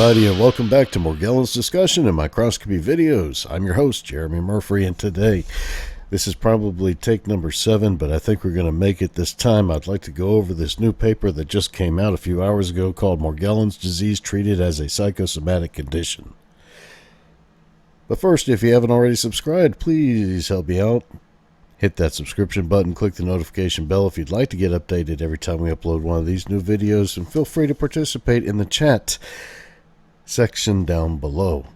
everybody, and welcome back to Morgellons discussion and microscopy videos. I'm your host, Jeremy Murphy, and today, this is probably take number 7, but I think we're going to make it this time. I'd like to go over this new paper that just came out a few hours ago called Morgellons Disease Treated as a Psychosomatic Condition. But first, if you haven't already subscribed, please help me out. Hit that subscription button, click the notification bell if you'd like to get updated every time we upload one of these new videos, and feel free to participate in the chat section down below.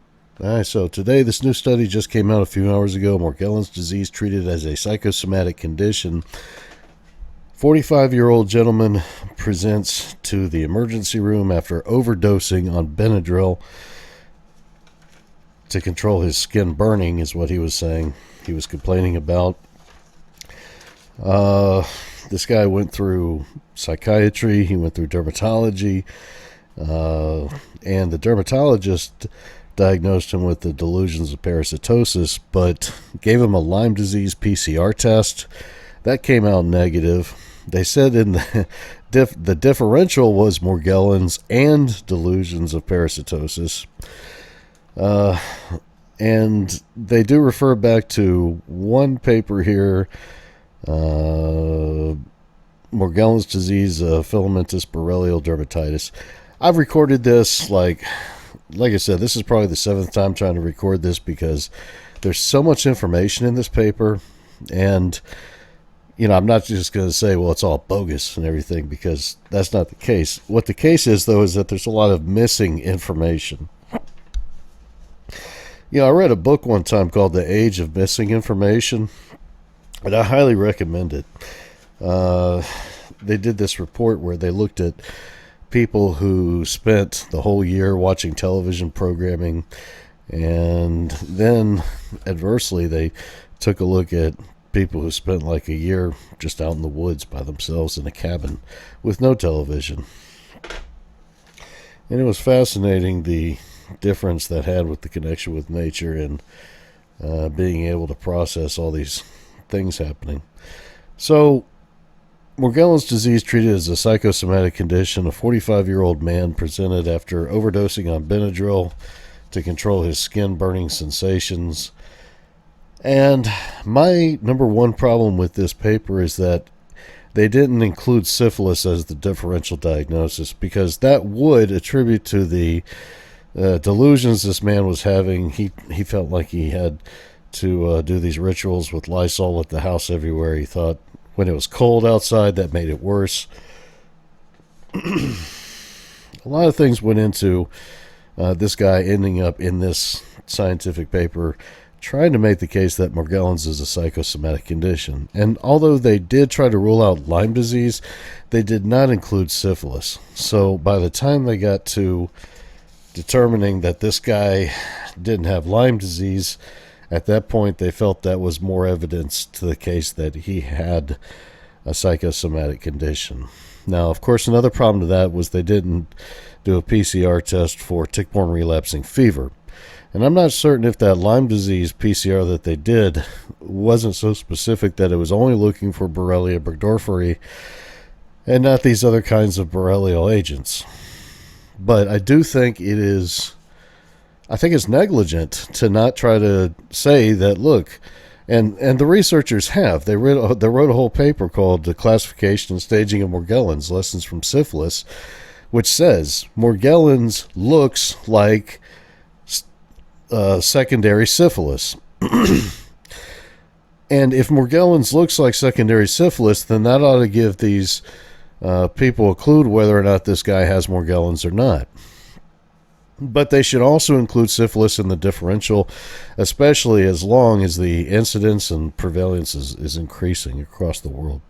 Alright, so today this new study just came out a few hours ago. Morgellons disease treated as a psychosomatic condition. 45-year-old gentleman presents to the emergency room after overdosing on Benadryl to control his skin burning, is what he was saying. He was complaining about. This guy went through psychiatry, he went through dermatology, and the dermatologist diagnosed him with the delusions of parasitosis, but gave him a Lyme disease PCR test. That came out negative. They said in the differential was Morgellons and delusions of parasitosis. And they do refer back to one paper here, Morgellons disease, filamentous borrelial dermatitis. I've recorded this, like I said, this is probably the 7th time trying to record this because there's so much information in this paper, and I'm not just going to say, well, it's all bogus and everything, because that's not the case. What the case is, though, is that there's a lot of missing information. I read a book one time called The Age of Missing Information, and I highly recommend it. They did this report where they looked at people who spent the whole year watching television programming, and then adversely they took a look at people who spent like a year just out in the woods by themselves in a cabin with no television. And it was fascinating, the difference that had with the connection with nature and being able to process all these things happening. So, Morgellons disease treated as a psychosomatic condition. A 45-year-old man presented after overdosing on Benadryl to control his skin burning sensations. And my number one problem with this paper is that they didn't include syphilis as the differential diagnosis, because that would attribute to the delusions this man was having. He felt like he had to do these rituals with Lysol at the house everywhere. He thought when it was cold outside, that made it worse. A lot of things went into this guy ending up in this scientific paper trying to make the case that Morgellons is a psychosomatic condition. And although they did try to rule out Lyme disease, they did not include syphilis. So by the time they got to determining that this guy didn't have Lyme disease, at that point they felt that was more evidence to the case that he had a psychosomatic condition. Now, of course, another problem to that was they didn't do a PCR test for tick-borne relapsing fever. And I'm not certain if that Lyme disease PCR that they did wasn't so specific that it was only looking for Borrelia burgdorferi and not these other kinds of borrelial agents. But I do think it's negligent to not try to say that, look, and the researchers have. They wrote a whole paper called The Classification and Staging of Morgellons, Lessons from Syphilis, which says Morgellons looks like secondary syphilis. And if Morgellons looks like secondary syphilis, then that ought to give these people a clue whether or not this guy has Morgellons or not. But they should also include syphilis in the differential, especially as long as the incidence and prevalence is increasing across the world.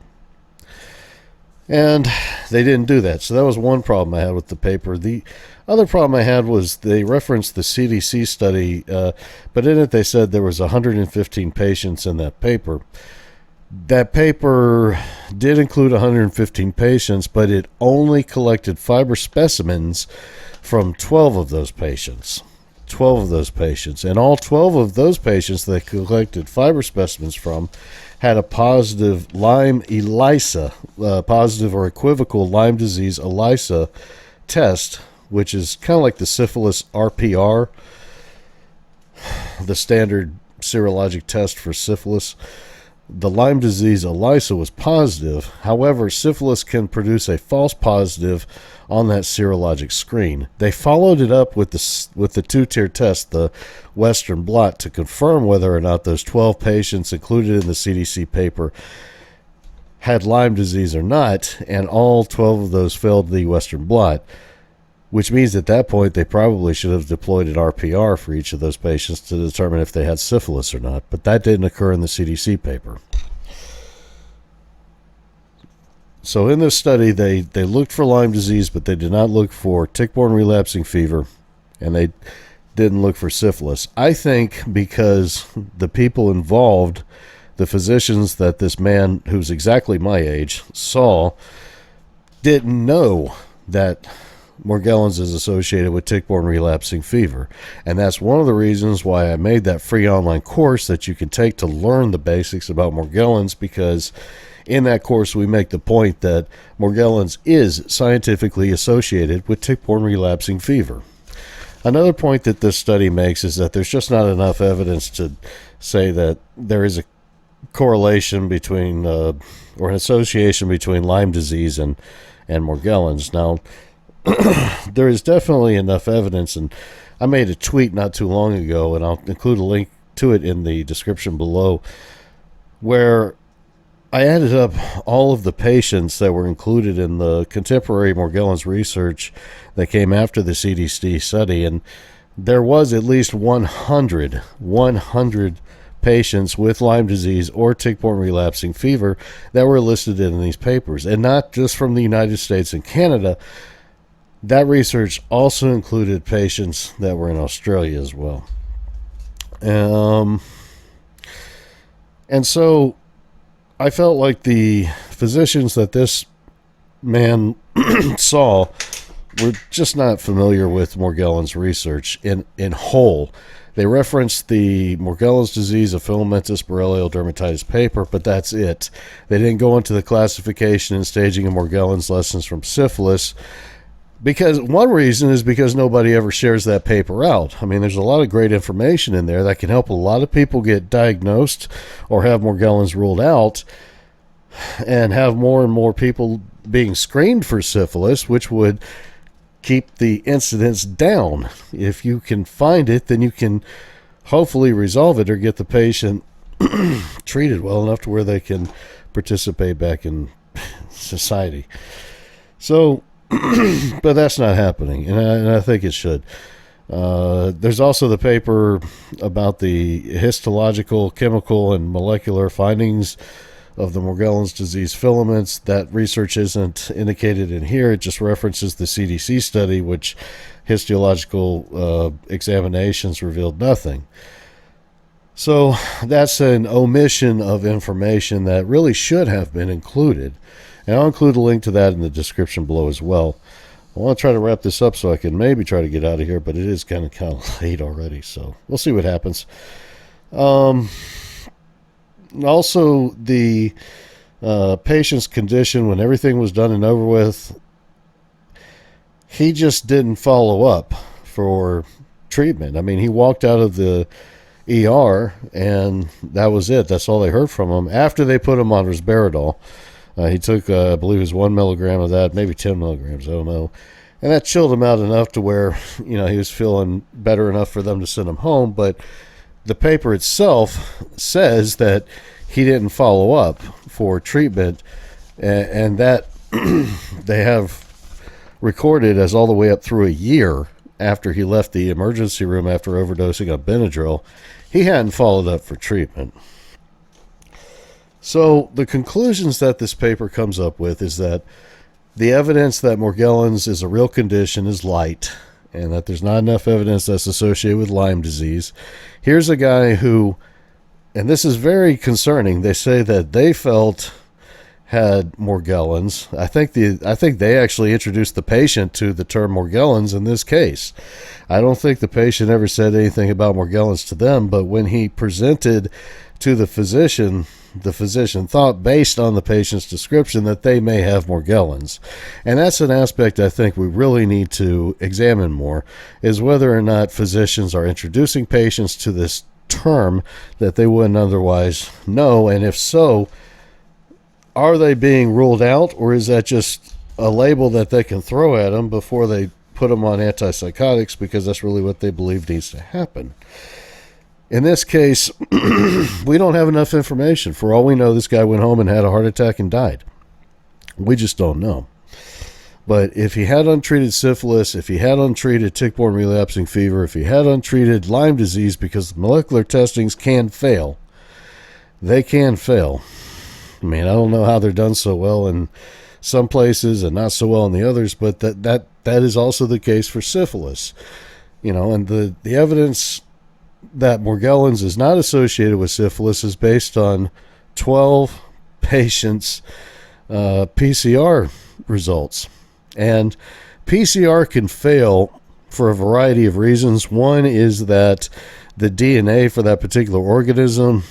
And they didn't do that. So that was one problem I had with the paper. The other problem I had was they referenced the CDC study, but in it they said there was 115 patients in that paper. That paper did include 115 patients, but it only collected fiber specimens from 12 of those patients. 12 of those patients. And all 12 of those patients they collected fiber specimens from had a positive Lyme ELISA, positive or equivocal Lyme disease ELISA test, which is kind of like the syphilis RPR, the standard serologic test for syphilis. The Lyme disease ELISA was positive. However, syphilis can produce a false positive on that serologic screen. They followed it up with the two-tier test, the Western blot, to confirm whether or not those 12 patients included in the CDC paper had Lyme disease or not, and all 12 of those failed the Western blot, which means at that point they probably should have deployed an RPR for each of those patients to determine if they had syphilis or not, but that didn't occur in the CDC paper. So in this study, they looked for Lyme disease, but they did not look for tick-borne relapsing fever, and they didn't look for syphilis. I think because the people involved, the physicians that this man, who's exactly my age, saw, didn't know that Morgellons is associated with tick-borne relapsing fever. And that's one of the reasons why I made that free online course that you can take to learn the basics about Morgellons, because in that course we make the point that Morgellons is scientifically associated with tick-borne relapsing fever. Another point that this study makes is that there's just not enough evidence to say that there is a correlation between or an association between Lyme disease and Morgellons. Now, there is definitely enough evidence, and I made a tweet not too long ago, and I'll include a link to it in the description below, where I added up all of the patients that were included in the contemporary Morgellons research that came after the CDC study, and there was at least 100 patients with Lyme disease or tick-borne relapsing fever that were listed in these papers, and not just from the United States and Canada. That research also included patients that were in Australia as well. And so I felt like the physicians that this man saw were just not familiar with Morgellons research in whole. They referenced the Morgellons disease of filamentous borrelial dermatitis paper, but that's it. They didn't go into the classification and staging of Morgellons, lessons from syphilis. Because one reason is because nobody ever shares that paper out. I mean, there's a lot of great information in there that can help a lot of people get diagnosed or have Morgellons ruled out, and have more and more people being screened for syphilis, which would keep the incidence down. If you can find it, then you can hopefully resolve it or get the patient treated well enough to where they can participate back in society. So, but that's not happening, and I think it should. There's also the paper about the histological, chemical, and molecular findings of the Morgellons disease filaments. That research isn't indicated in here. It just references the CDC study, which histological examinations revealed nothing. So that's an omission of information that really should have been included. And I'll include a link to that in the description below as well. I want to try to wrap this up so I can maybe try to get out of here, but it is kind of late already, so we'll see what happens. Also, the patient's condition, when everything was done and over with, he just didn't follow up for treatment. I mean, he walked out of the ER, and that was it. That's all they heard from him. After they put him on Risperidone, he took, I believe it was 1 milligram of that, maybe 10 milligrams, I don't know. And that chilled him out enough to where, he was feeling better enough for them to send him home. But the paper itself says that he didn't follow up for treatment, and that they have recorded as all the way up through a year after he left the emergency room after overdosing on Benadryl. He hadn't followed up for treatment. So the conclusions that this paper comes up with is that the evidence that Morgellons is a real condition is light, and that there's not enough evidence that's associated with Lyme disease. Here's a guy who, and this is very concerning, they say that they felt had Morgellons. I think they actually introduced the patient to the term Morgellons in this case. I don't think the patient ever said anything about Morgellons to them, but when he presented to the physician the physician thought, based on the patient's description, that they may have Morgellons. And that's an aspect I think we really need to examine more, is whether or not physicians are introducing patients to this term that they wouldn't otherwise know, and if so, are they being ruled out, or is that just a label that they can throw at them before they put them on antipsychotics, because that's really what they believe needs to happen? In this case, we don't have enough information. For all we know, this guy went home and had a heart attack and died. We just don't know. But if he had untreated syphilis, if he had untreated tick-borne relapsing fever, if he had untreated Lyme disease, because molecular testings can fail, they can fail. I mean, I don't know how they're done so well in some places and not so well in the others, but that is also the case for syphilis. And the evidence that Morgellons is not associated with syphilis is based on 12 patients' PCR results. And PCR can fail for a variety of reasons. One is that the DNA for that particular organism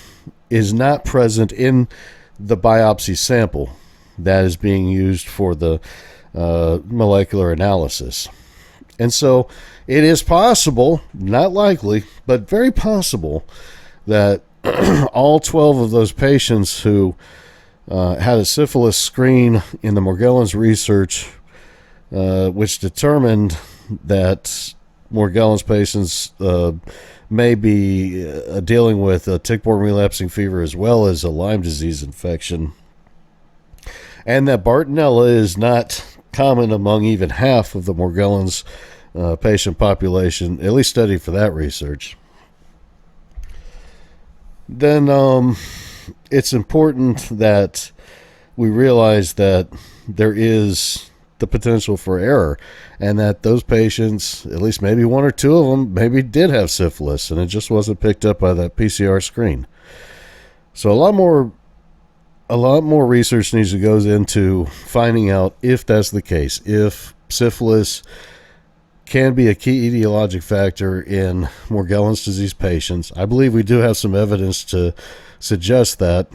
is not present in the biopsy sample that is being used for the molecular analysis. And so it is possible, not likely, but very possible, that all 12 of those patients who had a syphilis screen in the Morgellons research, which determined that Morgellons patients may be dealing with a tick-borne relapsing fever as well as a Lyme disease infection, and that Bartonella is not common among even half of the Morgellons patient population, at least studied for that research, then it's important that we realize that there is the potential for error, and that those patients, at least maybe one or two of them, maybe did have syphilis, and it just wasn't picked up by that PCR screen. So a lot more research needs to go into finding out if that's the case, if syphilis can be a key etiologic factor in Morgellons disease patients. I believe we do have some evidence to suggest that,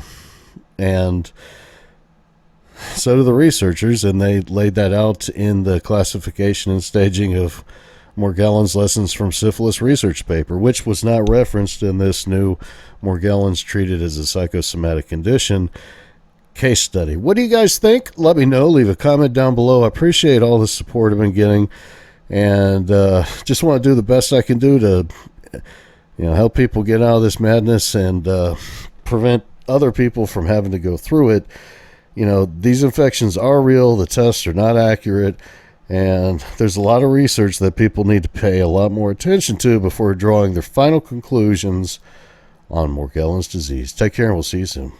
and so do the researchers, and they laid that out in the classification and staging of Morgellons Lessons from Syphilis research paper, which was not referenced in this new Morgellons treated as a psychosomatic condition case study. What do you guys think? Let me know. Leave a comment down below. I appreciate all the support I've been getting, and just want to do the best I can do to help people get out of this madness and prevent other people from having to go through it. These infections are real, the tests are not accurate, and there's a lot of research that people need to pay a lot more attention to before drawing their final conclusions on Morgellons disease. Take care, and we'll see you soon.